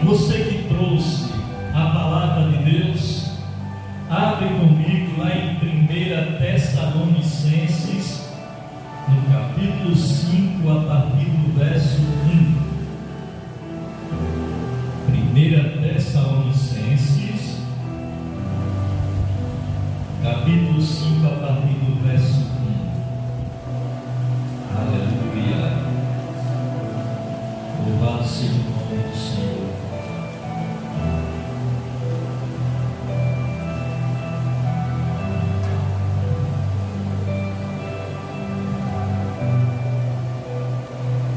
Você que trouxe a palavra de Deus, abre comigo lá em 1 Tessalonicenses, no capítulo 5, a partir do verso 1. 1 Tessalonicenses, capítulo 5, a partir do verso 1. Aleluia. Louvado seja o nome do Senhor.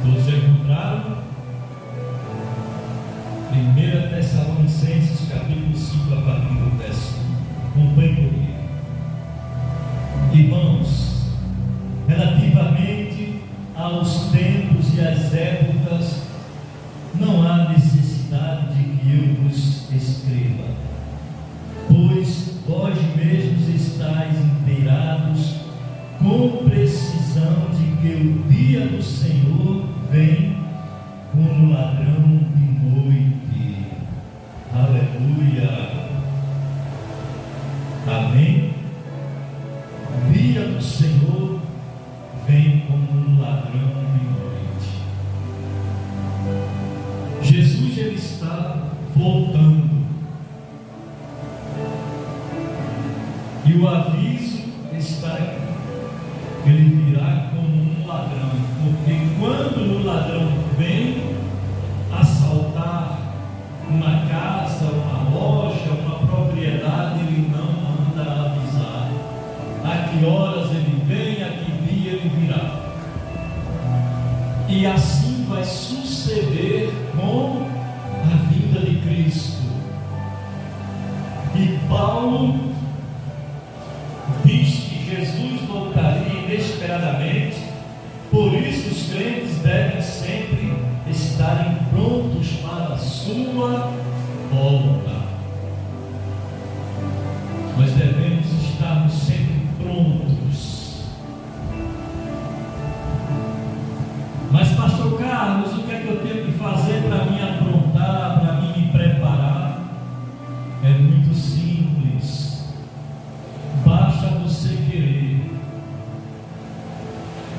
Todos já encontraram? 1 Tessalonicenses, capítulo 5, a partir do verso 1. Acompanhe comigo. Irmãos, relativamente aos tempos e às épocas, não há necessidade de que eu vos escreva, pois vós mesmos estáis inteirados com precisão de que o dia do Senhor vem como ladrão de noite. Aleluia. Amém? O dia do Senhor vem como um ladrão de noite. Jesus, ele está voltando, e o aviso está aqui: ele virá como um ladrão, porque quando o ladrão vem assaltar uma casa, uma loja, uma propriedade, ele não manda avisar a que horas ele vem, a que dia ele virá. E assim vai suceder com a vinda de Cristo. E Paulo diz que Jesus voltaria inesperadamente, por isso os crentes devem sempre estarem prontos para a sua volta. Nós devemos estarmos sempre prontos. Mas, pastor Carlos, o que é que eu tenho que fazer para me aprontar, para me preparar? É muito simples. Basta você querer.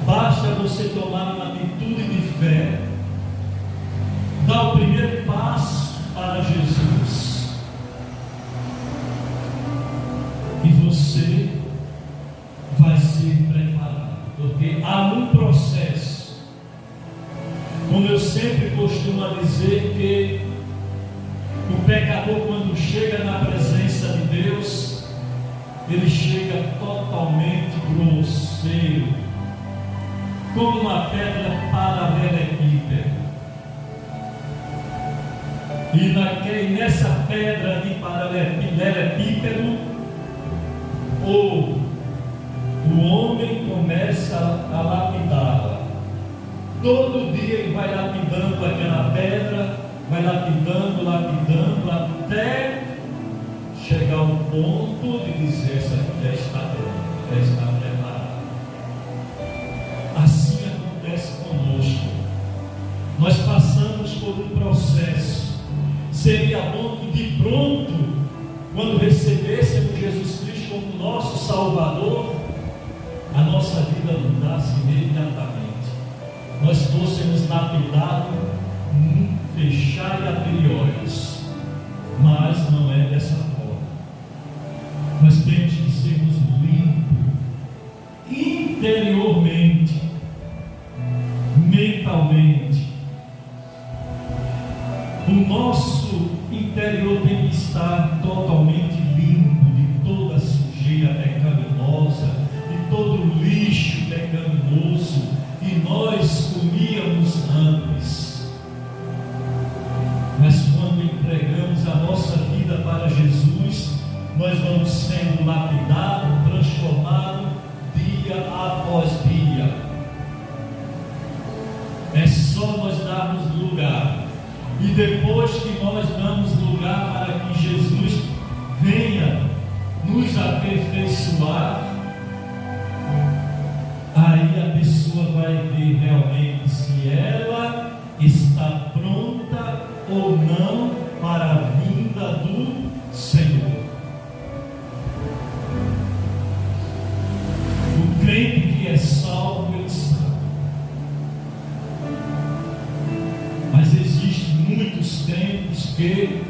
Basta você tomar uma atitude de fé. Dar o primeiro passo para Jesus. E você vai ser preparado. Porque há um processo. Como eu sempre costumo dizer, que o pecador, quando chega na presença de Deus, ele chega totalmente grosseiro, como uma pedra paralelepípedo. E nessa pedra de paralelepípedo, o homem começa a lapidá-la. Todo dia ele vai lapidando aquela pedra, vai lapidando, até chegar ao ponto de dizer: essa já está pronta, já está preparada. Assim acontece conosco. Nós passamos por um processo. Seria bom que de pronto, quando recebêssemos Jesus Cristo como nosso Salvador, a nossa vida mudasse imediatamente. Nós fôssemos lapidados, fechar e abrir olhos. Mas não é dessa forma. Nós temos que sermos limpos interiormente, mentalmente. O nosso interior tem que estar totalmente limpo de toda sujeira pecaminosa, de todo lixo pecaminoso que nós comíamos antes. Mas quando entregamos a nossa vida para Jesus, nós vamos sendo lapidados, transformados dia após dia. É só nós darmos lugar. E depois que nós damos lugar para que Jesus venha nos aperfeiçoar, aí a pessoa vai ver realmente se ela está pronta ou não para a vinda do Senhor. O crente que é salvo, ele sabe. Mas existem muitos crentes que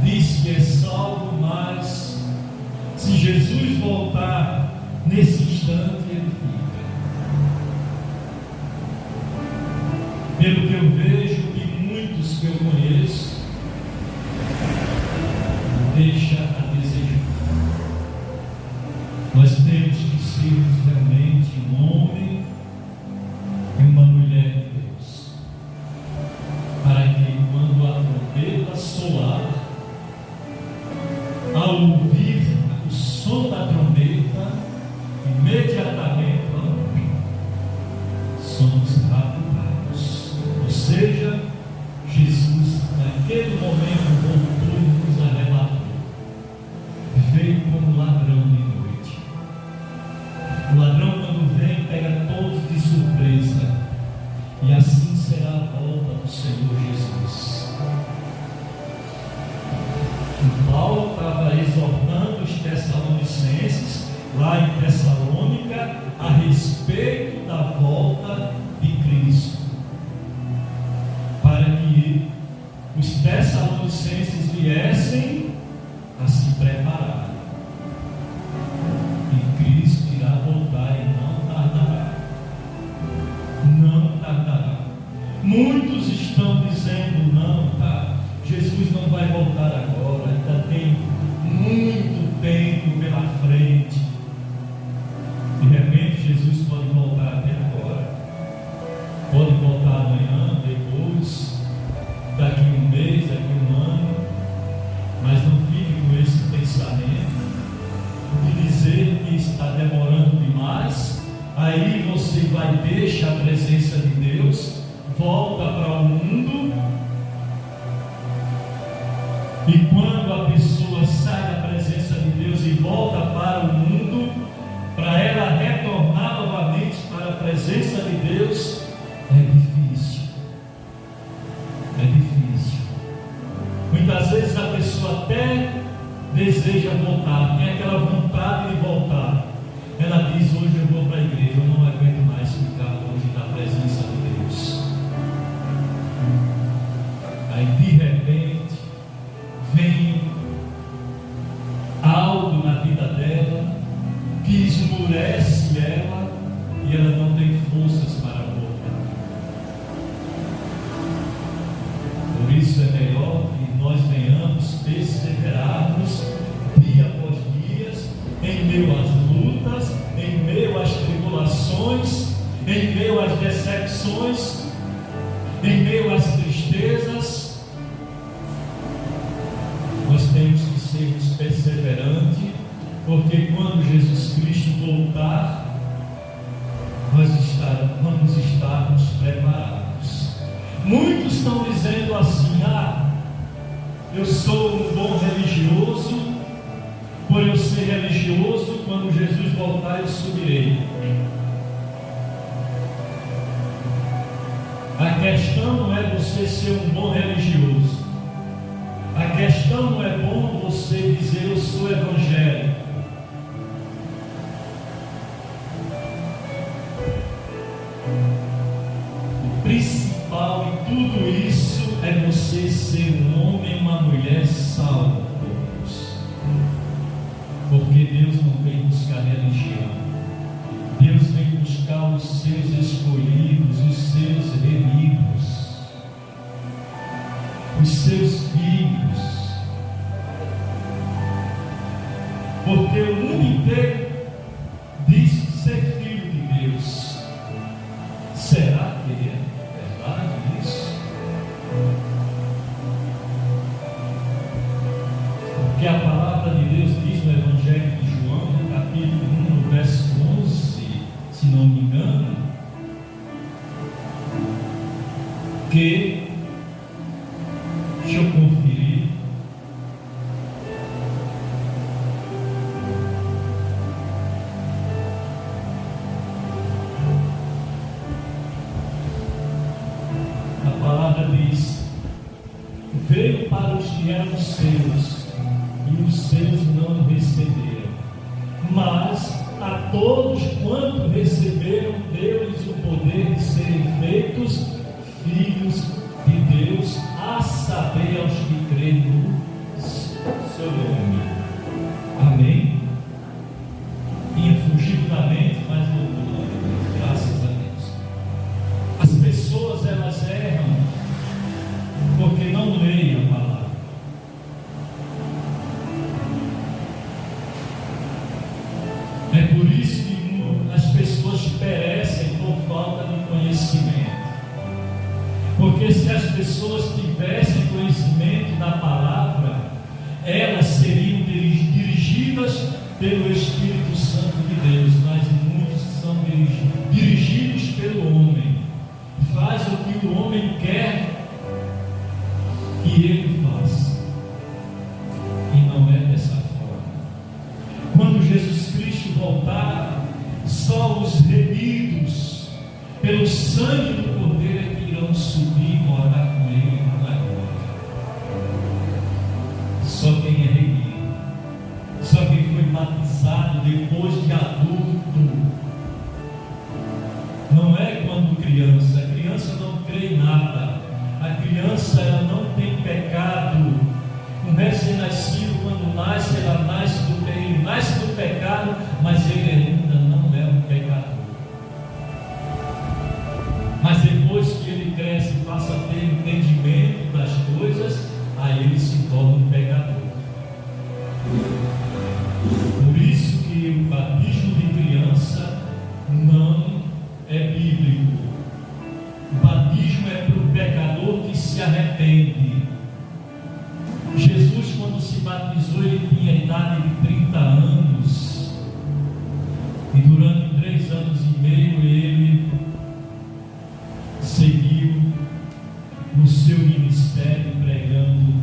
diz que é salvo, mas se Jesus voltar nesse instante, ele fica. Pelo que eu vejo e muitos que eu conheço, deixa a desejar. Nós temos que ser realmente um homem e uma mulher de Deus, para que quando a trombeta soar, ao ouvir o som da trombeta, imediatamente somos raptados. Ou seja, Jesus naquele momento voltou e nos arrebatou. Veio como ladrão de noite. O ladrão, quando vem, pega todos de surpresa. E assim será a volta do Senhor Jesus. E Paulo estava exortando os Tessalonicenses, lá em Tessalônica, a respeito da volta de Cristo, para que os Tessalonicenses viessem a se preparar. E Cristo irá voltar e não tardará. Não tardará. Muitos estão dizendo: não, Jesus não vai voltar agora, ainda tem muito tempo pela frente. De repente, Jesus pode voltar até agora, pode voltar amanhã, depois, daqui um mês, daqui um ano, mas não fique com esse pensamento de dizer que está demorando demais. Aí você vai deixar a presença de Deus, volta para o mundo. E quando a pessoa sai da presença de Deus e volta para o mundo, para ela retornar novamente para a presença de Deus, é difícil. É difícil. Muitas vezes a pessoa até deseja voltar, tem aquela vontade de voltar. Ela diz: hoje eu vou para a igreja, eu não aguento mais ficar longe da presença de Deus. Aí de repente vem algo na vida dela que esmurece ela e ela não tem forças para voltar. Por isso é melhor que nós venhamos perseverarmos dia após dia, em meio às lutas, em meio às tribulações, em meio às decepções, em meio às tristezas. Nós temos que sermos perseverantes, porque quando Jesus Cristo voltar, nós vamos estarmos preparados. Muitos estão dizendo assim: eu sou um bom religioso, por eu ser religioso, quando Jesus voltar eu subirei. A questão não é você ser um bom religioso. A questão não é bom você dizer: eu sou evangélico. O principal em tudo isso é você ser um homem e uma mulher salvo por Deus. Porque Deus não vem buscar religião. Deus vem buscar os seus escolhidos, os seus remidos, os seus filhos. Porque o mundo inteiro diz ser filho de Deus. Será que é verdade isso? Porque a palavra de Deus diz no Evangelho de João, no capítulo 1, no verso 11, se não me engano, que, deixa eu conferir, a palavra diz: veio para os que eram seus, e os seus não o receberam. Mas a todos quanto receberam, deu-lhes o poder de serem feitos filhos de Deus, a saber, aos que creem no seu nome. Amém? Tinha fugido da mente, mas voltou. Graças a Deus. As pessoas, elas erram porque não leem a palavra. É por isso que as pessoas perecem por falta de conhecimento. Porque se as pessoas tivessem conhecimento da palavra, elas seriam dirigidas pelo Espírito Santo de Deus, mas muitos são dirigidos pelo homem. Faz o que o homem quer que ele faça, e não é dessa forma. Quando Jesus Cristo voltar, só os remidos pelo sangue do Cordeiro é que irão subir e morar com ele na glória. Só quem é remido, só quem foi batizado depois de adulto. Não é quando criança. A criança não crê em nada. A criança, ela não tem pecado. Um recém-nascido, quando nasce, ela ele nasce do pecado, mas ele ainda não é um pecador. Mas depois que ele cresce e passa a ter entendimento das coisas, aí ele se torna um pecador. Por isso que o batismo de criança não é bíblico. O batismo é para o pecador que se arrepende. Jesus, quando se batizou, ele tinha a idade de 30 anos. E durante 3 anos e meio ele seguiu no seu ministério pregando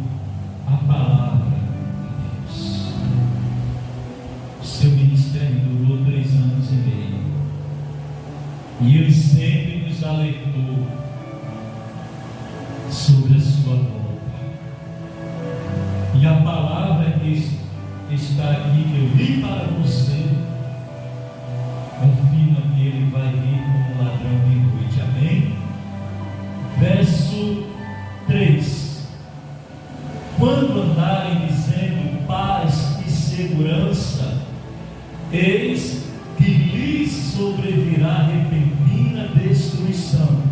a palavra de Deus. O seu ministério durou 3 anos e meio. E ele sempre nos alertou sobre a sua volta. E a palavra que está aqui, que eu li para você, confirma que ele vai vir como um ladrão de noite. Amém? Verso 3: quando andarem dizendo paz e segurança, eis que lhes sobrevirá repentina destruição,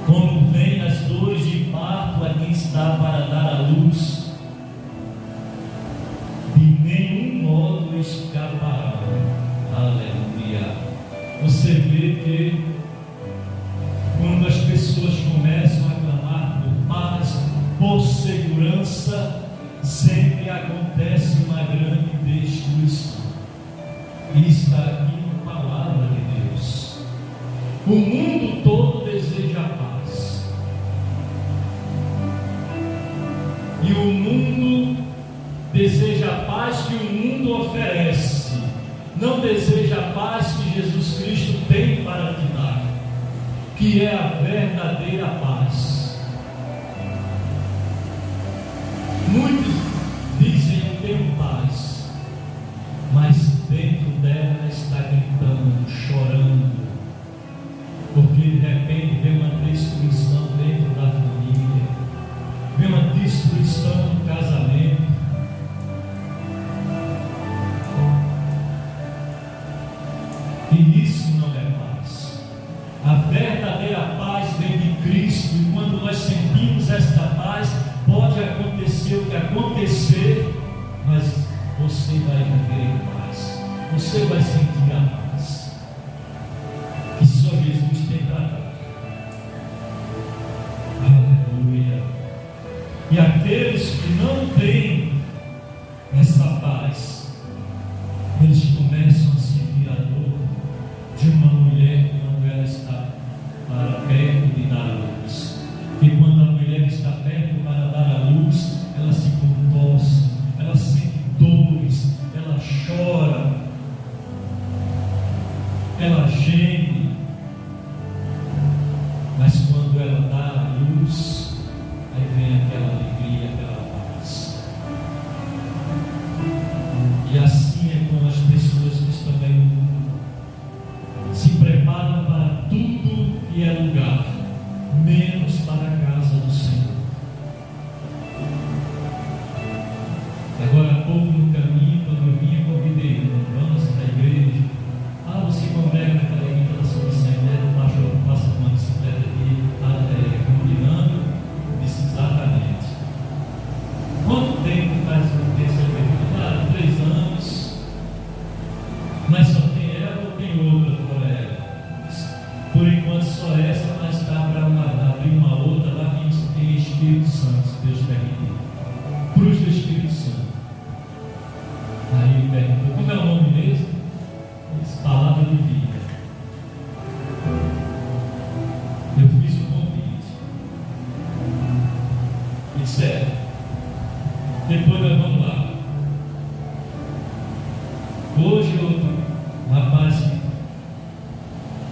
como vem as dores de parto a quem está para dar à luz, de nenhum modo escaparão. Aleluia. Você vê que quando as pessoas começam a clamar por paz, por segurança, sempre acontece uma grande destruição. E está aqui na palavra de Deus. O mundo todo deseja paz. E o mundo deseja a paz que o mundo oferece. Não deseja a paz que Jesus Cristo tem para te dar, que é a verdadeira paz. Muitos dizem eu tenho paz, mas dentro dela está gritando, chorando, porque de repente vem uma destruição dentro da família, vem uma destruição no casamento. E isso não é paz. A verdadeira paz vem de Cristo, e quando nós sentimos esta paz, pode acontecer o que acontecer, mas você vai viver em paz, você vai sentir a paz que só Jesus tem para dar. Aleluia. E aqueles que não têm essa paz, eles começam a sentir a dor de uma mulher quando ela está para perto de dar a luz. E quando a mulher está perto para dar a luz, ela se contorce, ela sente dores, ela chora, ela geme. Mas quando preparam para tudo que é lugar, menos para a casa do Senhor. Agora há pouco no caminho, quando eu vinha, convidei, vamos para a igreja. Você congrega naquela igreja da sua assembleia, o pastor passa com uma bicicleta aqui, combinando, disse exatamente. Quanto tempo faz esse evento? Claro, 3 anos, mas só tem ela ou tem outra fora ela? Por enquanto só essa, mas está para abrir uma outra lá que a gente tem Espírito Santo, se Deus permitir. Cruz do Espírito Santo. Aí ele perguntou, como é o nome mesmo? Diz, Palavra de Vida. Eu fiz um convite. E disseram, depois nós vamos lá. Hoje outro rapaz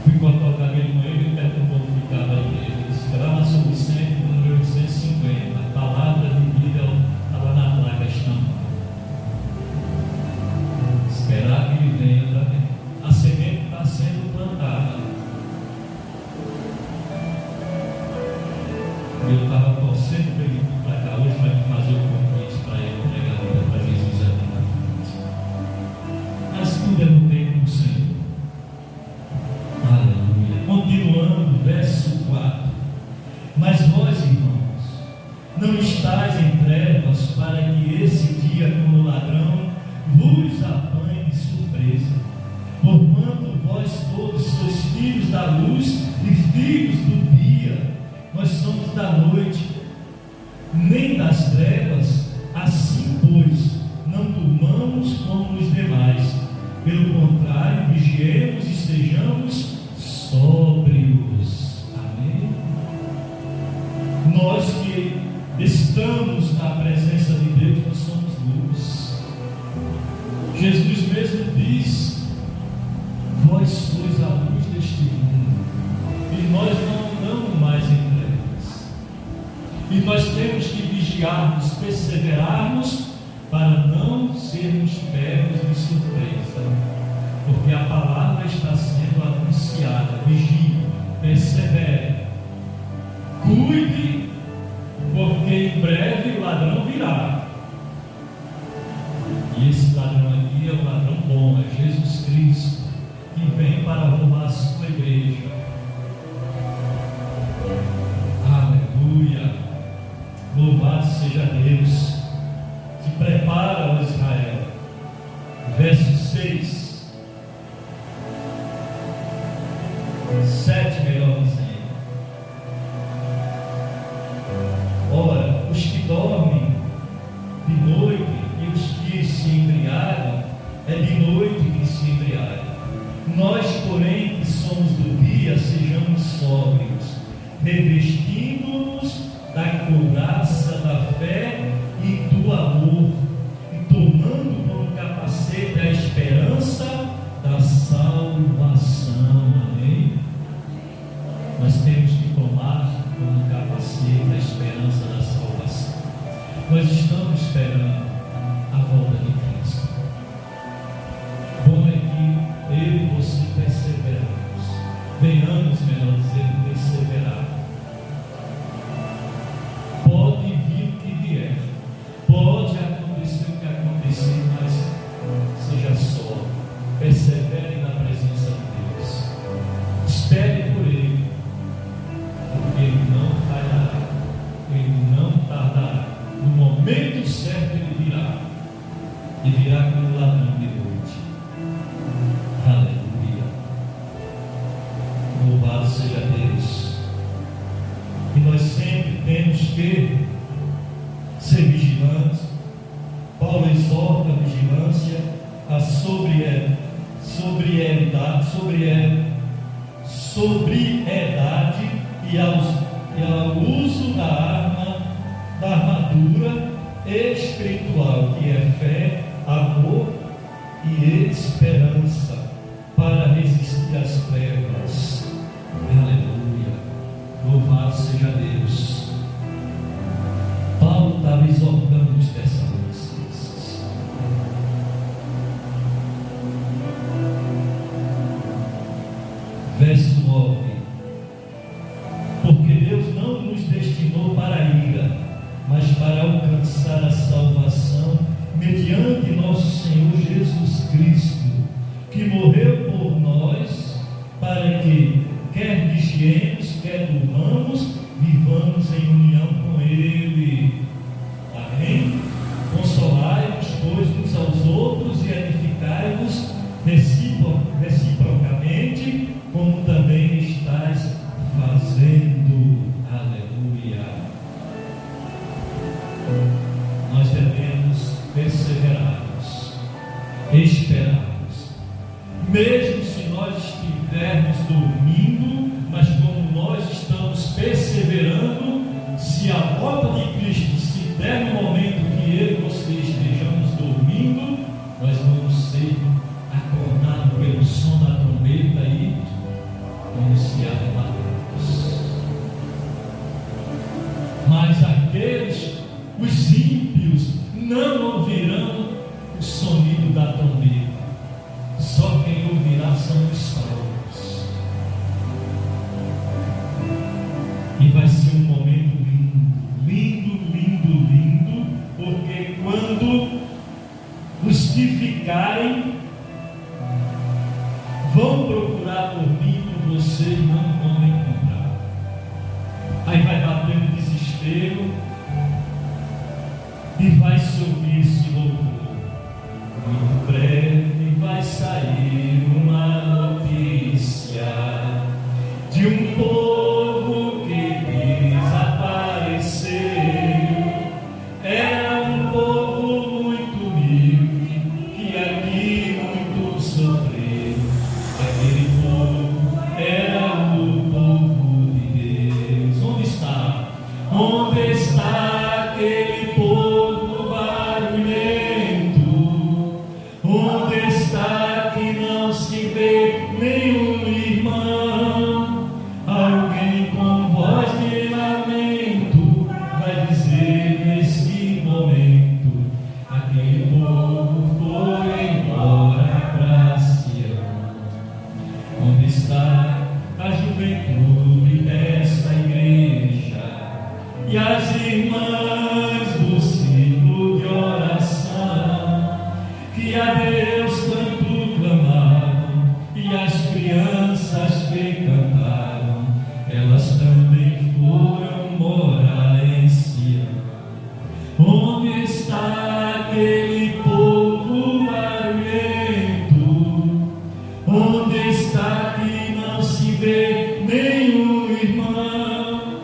fui cortar o cabelo com ele, ele perguntou onde ficava a igreja. Ele disse, lá na São Vicente, número 850. A Palavra de Vida estava na placa estampada. Esperar que ele venha também. A semente está sendo plantada. Eu estava torcendo para ele vir para cá hoje para fazer o convite para ele entregar a vida para Jesus aqui na frente. Mas tudo é no tempo do Senhor. Aleluia. Continuando, verso 4. Mas vós, irmãos, não estáis em trevas para que esse dia, como ladrão, vos apanhe de surpresa. Porquanto vós todos sois filhos da luz e filhos do dia. Nós somos da noite, nem das trevas. Assim, pois, não durmamos como os demais. Pelo contrário, vigiemos e estejamos sóbrios. Amém? Nós que estamos na presença de Deus, nós somos luz. Jesus mesmo diz, vós sois a luz deste mundo, e nós não andamos mais em trevas. E nós temos que vigiarmos, perseverarmos, para não sermos pegos de surpresa, porque a palavra está sendo anunciada. Vigie, persevere, cuide, porque em breve o ladrão virá. E esse ladrão aqui é o ladrão bom, é Jesus Cristo, que vem para roubar a sua igreja. Aleluia! Louvado seja Deus, que prepara o Israel. Verso 6, 7, melhor dizendo. Ora, os que dormem de noite e os que se embriagam, é de noite que se embriagam. Nós, porém, que somos do dia, sejamos sóbrios, revestindo-nos da couraça da fé e do amor, e tomando como capacete a esperança da salvação. Amém? Nós temos que tomar como capacete a esperança da salvação. Nós estamos esperando a volta de Cristo. Bom é que eu e você perseveramos. Venhamos, melhor dizendo, perseverar. Pode vir o que vier, pode acontecer o que acontecer, mas seja só, persevere na presença de Deus, espere por Ele, porque Ele não falhará, Ele não tardará. No momento certo Ele virá, e virá como ladrão de noite. Aleluia! Louvado seja Deus. E nós sempre temos que ser vigilantes. Paulo exorta a vigilância, a sobriedade e ao uso da armadura espiritual, que é fé, amor e esperança, para resistir às trevas. Aleluia! Louvado seja Deus. Paulo estava exortando os Tessalonicenses. Verso 9: porque Deus não nos destinou para a ira, mas para alcançar a salvação mediante nosso Senhor Jesus Cristo, que morreu por nós, para que, quer vigiemos, quer durmamos, vivamos em união com Ele. Amém? Consolai-vos, pois, uns aos outros e edificai-vos reciprocamente, como também estáis fazendo. Aleluia. Nós devemos perseverarmos, esperarmos, mesmo se nós estivermos dormindo, mas como nós estamos perseverando, se a volta de Cristo se der no momento que eu e você estejamos dormindo, nós vamos ser acordados pelo som da trombeta e vamos ser arrebatados. Mas aqueles, os ímpios, não ouvirão o sonido da trombeta. Só quem ouvirá são os salvos. E vai ser um momento lindo, lindo, lindo, lindo, porque quando os que ficarem vão procurar por mim, por você, e não vão encontrar. Aí vai bater um desespero e vai se ouvir esse louvor. Muito breve vai sair uma notícia de um povo que desapareceu. Era um povo muito humilde, que aqui muito sofreu. Aquele povo era o povo de Deus. Onde está? Onde está aquele povo barulhento? Onde está que não se vê nenhum irmão? Alguém com voz de lamento vai dizer nesse momento: aquele povo foi embora para Sião. Onde está a juventude desta igreja e as irmãs do ciclo de oração, que a Deus tanto clamaram, e as crianças que cantaram, elas também foram morar em Sião? Onde está aquele povo barulhento? Onde está que não se vê nenhum irmão?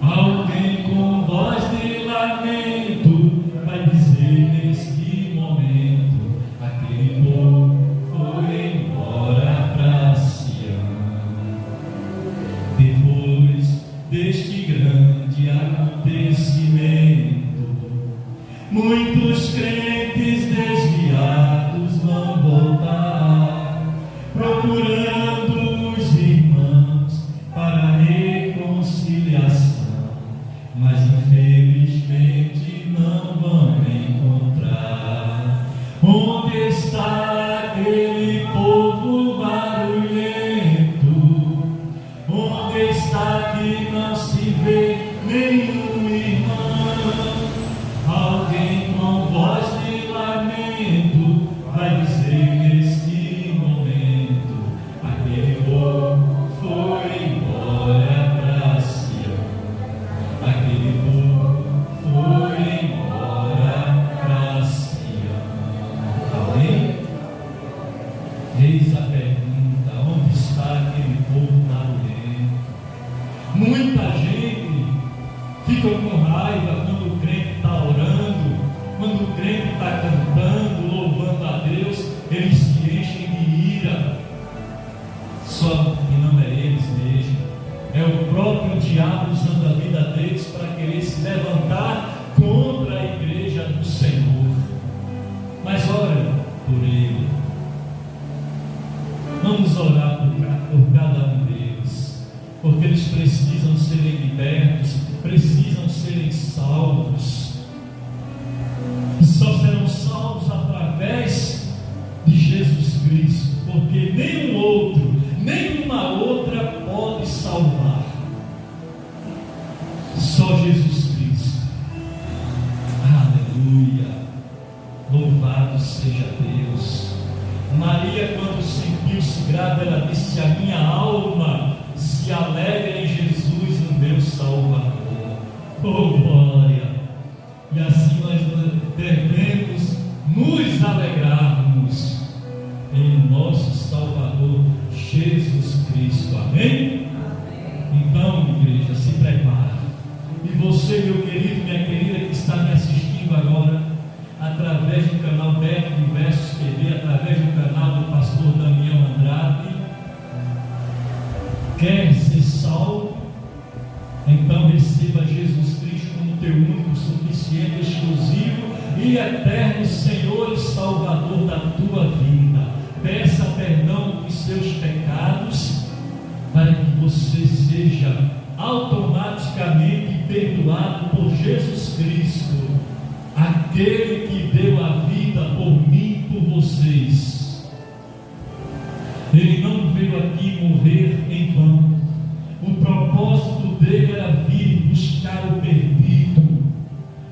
Alguém com voz de lamento vai dizer neste momento: aquele povo foi embora para Sião. Depois deste grande acontecimento, muitos crentes desviados vão voltar, procurando os irmãos para a reconciliação, mas infelizmente não vão encontrar. Onde está aquele povo barulhento? Onde está que não se vê nenhum irmão? Alguém com voz de lamento vai dizer neste momento: aquele povo foi embora para Sião. Aquele povo foi embora para Sião. Amém? Eis a pergunta: onde está aquele povo barulhento? Muita gente fica com raiva quando o crente está orando, quando o crente está cantando, louvando a Deus, eles se enchem de ira. Só que não é eles mesmos, é o próprio diabo usando a vida deles para querer se levantar contra a igreja do Senhor. Mas ore por ele. Vamos orar por cada um deles, porque eles precisam serem libertos, precisam serem salvos. E só serão salvos através de Jesus Cristo, porque nenhum outro, nenhuma outra sentiu-se grata, ela disse: a minha alma se alegra em Jesus, o meu Salvador. Oh, glória! E assim nós devemos nos alegrarmos em nosso Salvador Jesus Cristo. Amém? Então, igreja, se prepare. E você, meu querido, minha querida, que está me assistindo agora, através do canal Beto Diversos TV, através do canal do pastor Damião Andrade, quer ser salvo? Então receba Jesus Cristo como teu único, suficiente, exclusivo e eterno Senhor e Salvador da tua vida. Peça perdão dos seus pecados, para que você seja automaticamente perdoado por Jesus Cristo, aquele que deu a vida por mim e por vocês. Ele não veio aqui morrer em vão. O propósito dele era vir buscar o perdido.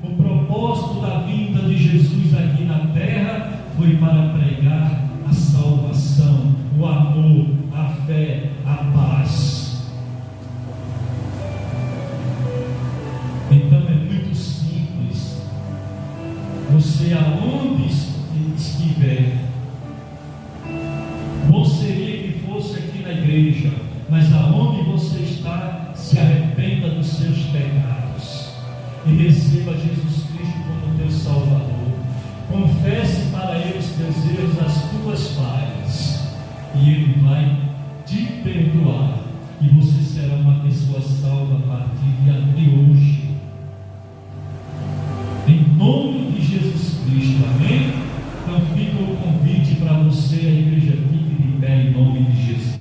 O propósito da vinda de Jesus aqui na terra foi para pregar a salvação, o amor, a fé, a paz. Então é muito simples. Você, aonde estiver, bom seria que fosse aqui na igreja, mas aonde você está, se arrependa dos seus pecados e receba Jesus Cristo como teu Salvador. Confesse para Ele os teus erros, as tuas falhas, e Ele vai te perdoar, e você será uma pessoa salva a partir de hoje, em nome de Jesus Cristo. Amém? Então fica o convite para você, a igreja fique de pé em nome de Jesus.